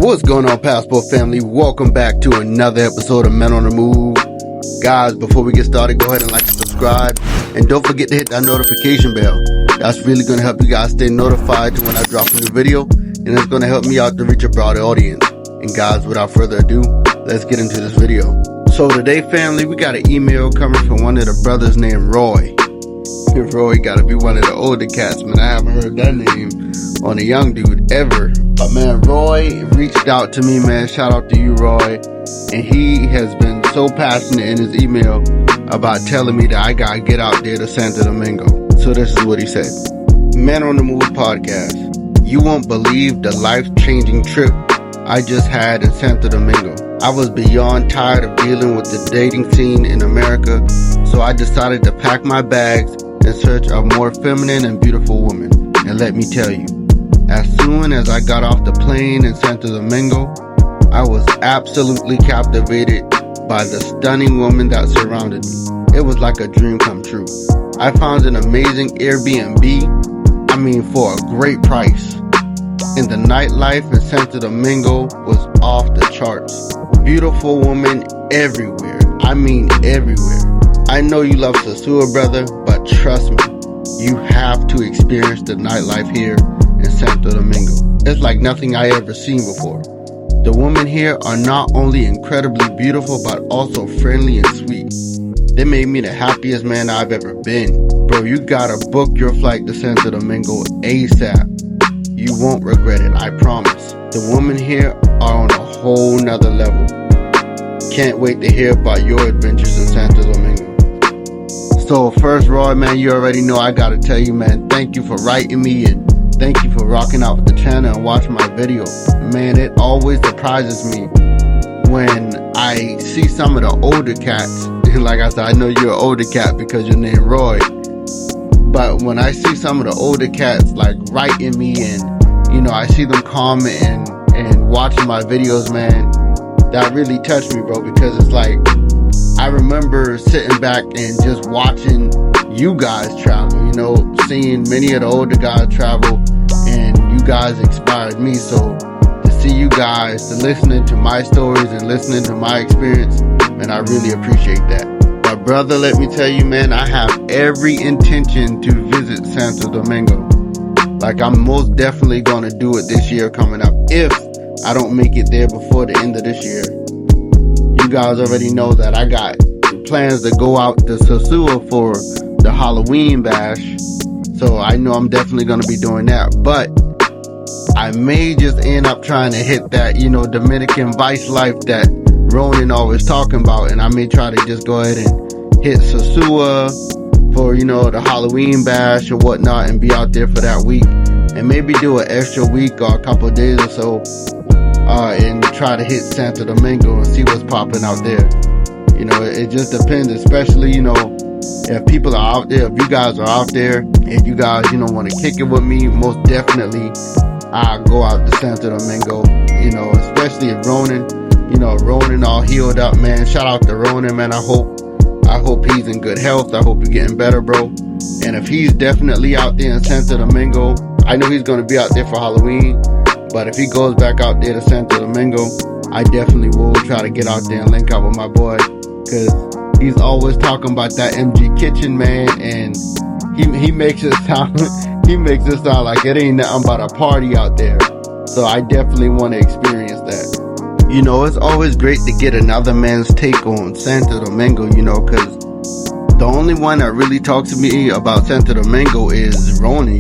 What's going on, Passport family? Welcome back to another episode of Men on the Move. Guys, before we get started, go ahead and like and subscribe. And don't forget to hit that notification bell. That's really going to help you guys stay notified to when I drop a new video. And it's going to help me out to reach a broader audience. And guys, without further ado, let's get into this video. So today, family, we got an email coming from one of the brothers named Roy. Roy got to be one of the older cats, man. I haven't heard that name on a young dude ever. But man, Roy reached out to me, man. Shout out to you, Roy. And he has been so passionate in his email about telling me that I gotta get out there to Santo Domingo. So this is what he said. Men on the Move podcast. You won't believe the life-changing trip I just had in Santo Domingo. I was beyond tired of dealing with the dating scene in America, so I decided to pack my bags in search of more feminine and beautiful women. And let me tell you, as soon as I got off the plane in Santo Domingo, I was absolutely captivated by the stunning woman that surrounded me. It was like a dream come true. I found an amazing Airbnb, for a great price. And the nightlife in Santo Domingo was off the charts. Beautiful women everywhere. Everywhere. I know you love Sosua, brother, but trust me, you have to experience the nightlife here in Santo Domingo. It's like nothing I ever seen before. The women here are not only incredibly beautiful, but also friendly and sweet. They made me the happiest man I've ever been. Bro, you gotta book your flight to Santo Domingo ASAP. You won't regret it, I promise. The women here are on a whole nother level. Can't wait to hear about your adventures in Santo Domingo. So first, Roy, man, you already know I gotta tell you, man, thank you for writing me and thank you for rocking out with the channel and watching my video. Man, it always surprises me when I see some of the older cats. Like I said, I know you're an older cat because your name Roy. But when I see some of the older cats like writing me and, I see them commenting and watching my videos, man, that really touched me, bro, because it's like, I remember sitting back and just watching you guys travel, seeing many of the older guys travel, and you guys inspired me. So to see you guys, to listening to my stories and listening to my experience, man, I really appreciate that. But brother, let me tell you, man, I have every intention to visit Santo Domingo. Like, I'm most definitely going to do it this year coming up if I don't make it there before the end of this year. You guys already know that I got plans to go out to Sosua for the Halloween bash. So I know I'm definitely going to be doing that. But I may just end up trying to hit that, Dominican vice life that Ronan always talking about. And I may try to just go ahead and hit Sosua for, the Halloween bash or whatnot and be out there for that week. And maybe do an extra week or a couple of days or so. And try to hit Santo Domingo and see what's popping out there. It just depends, especially, if people are out there, if you guys are out there, if you guys, want to kick it with me, most definitely I'll go out to Santo Domingo, especially if Ronan all healed up, man. Shout out to Ronan, man. I hope he's in good health. I hope he's getting better, bro. And if he's definitely out there in Santo Domingo, I know he's going to be out there for Halloween. But if he goes back out there to Santo Domingo, I definitely will try to get out there and link up with my boy. Because he's always talking about that MG kitchen, man. And he makes it sound like it ain't nothing but a party out there. So I definitely want to experience that. It's always great to get another man's take on Santo Domingo, because the only one that really talks to me about Santo Domingo is Ronan,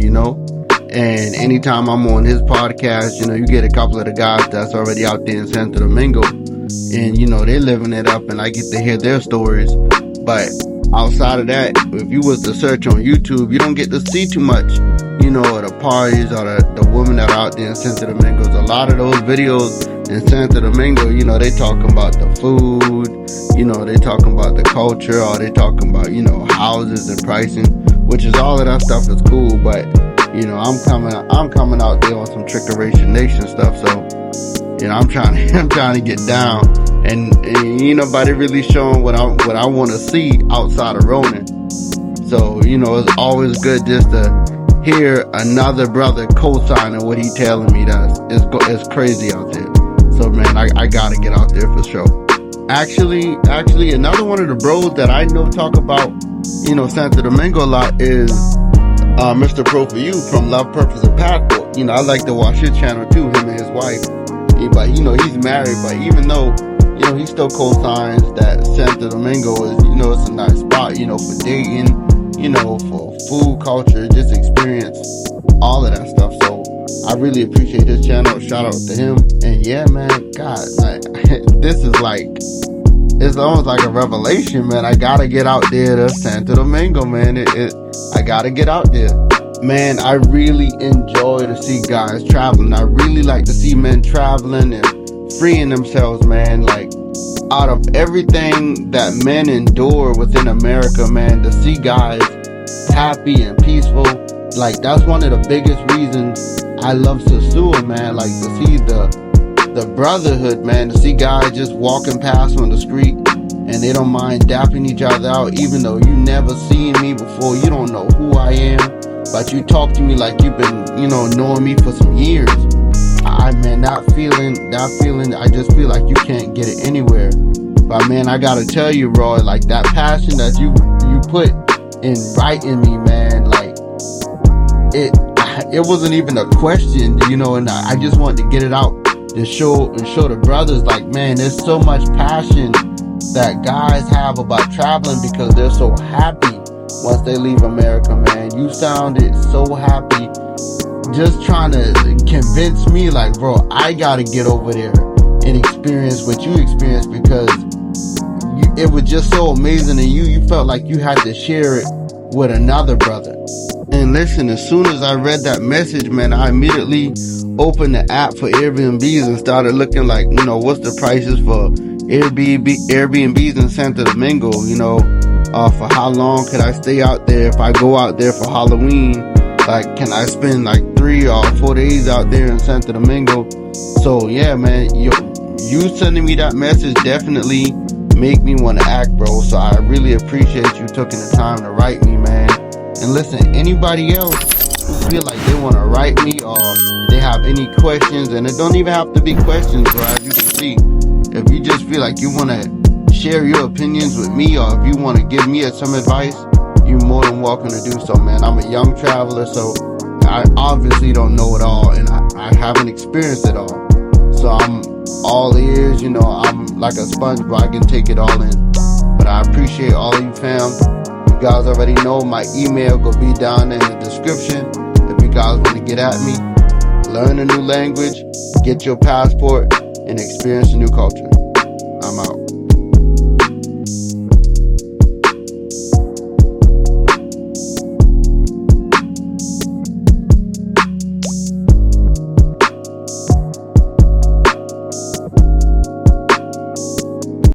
And anytime I'm on his podcast, you get a couple of the guys that's already out there in Santo Domingo. And, they're living it up and I get to hear their stories. But outside of that, if you was to search on YouTube, you don't get to see too much, of the parties or the women that are out there in Santo Domingo. A lot of those videos in Santo Domingo, they talking about the food, they talking about the culture, or they talking about, houses and pricing, which is all of that stuff is cool. But I'm coming out there on some Trickeration Nation stuff, so I'm trying to get down, and ain't nobody really showing what I want to see outside of Ronan. So it's always good just to hear another brother co-signing what he telling me. It's crazy out there. So man, I gotta get out there for sure. Actually, another one of the bros that I know talk about, Santo Domingo a lot is Mr. Pro For You from Love, Purpose, and Passport. I like to watch his channel too, him and his wife. But he's married, but even though he still co-signs that Santo Domingo is, it's a nice spot, for dating, for food, culture, just experience, all of that stuff. So I really appreciate his channel. Shout out to him. And yeah, man, God, like, this is like, it's almost like a revelation, man. I gotta get out there to Santo Domingo, man. I gotta get out there. Man, I really enjoy to see guys traveling. I really like to see men traveling and freeing themselves, man. Like, out of everything that men endure within America, man, to see guys happy and peaceful, like, that's one of the biggest reasons I love Sasua, man. Like, to see the brotherhood, man, to see guys just walking past on the street and they don't mind dapping each other out, even though you never seen me before, you don't know who I am, but you talk to me like you've been, knowing me for some years. That feeling, I just feel like you can't get it anywhere. But man, I gotta tell you, bro, like, that passion that you put in writing me, man, like, it wasn't even a question, and I just wanted to get it out to show the brothers, like, man, there's so much passion that guys have about traveling because they're so happy once they leave America, man. You sounded so happy, just trying to convince me, like, bro, I gotta get over there and experience what you experienced, because it was just so amazing, and you felt like you had to share it with another brother. And listen, as soon as I read that message, man, I immediately opened the app for Airbnbs and started looking, like, what's the prices for Airbnbs in Santo Domingo, for how long could I stay out there if I go out there for Halloween. Like, can I spend like 3 or 4 days out there in Santo Domingo? So yeah, man, you sending me that message definitely make me want to act, bro. So I really appreciate you taking the time to write me, man. And listen, anybody else who feel like they want to write me or they have any questions, and it don't even have to be questions, bro, as you can see. If you just feel like you want to share your opinions with me, or if you want to give me some advice, you're more than welcome to do so, man. I'm a young traveler, so I obviously don't know it all, and I haven't experienced it all. So I'm all ears, I'm like a sponge, bro. I can take it all in. But I appreciate all of you, fam. You guys already know my email will be down in the description. If you guys want to get at me, learn a new language, get your passport, and experience a new culture.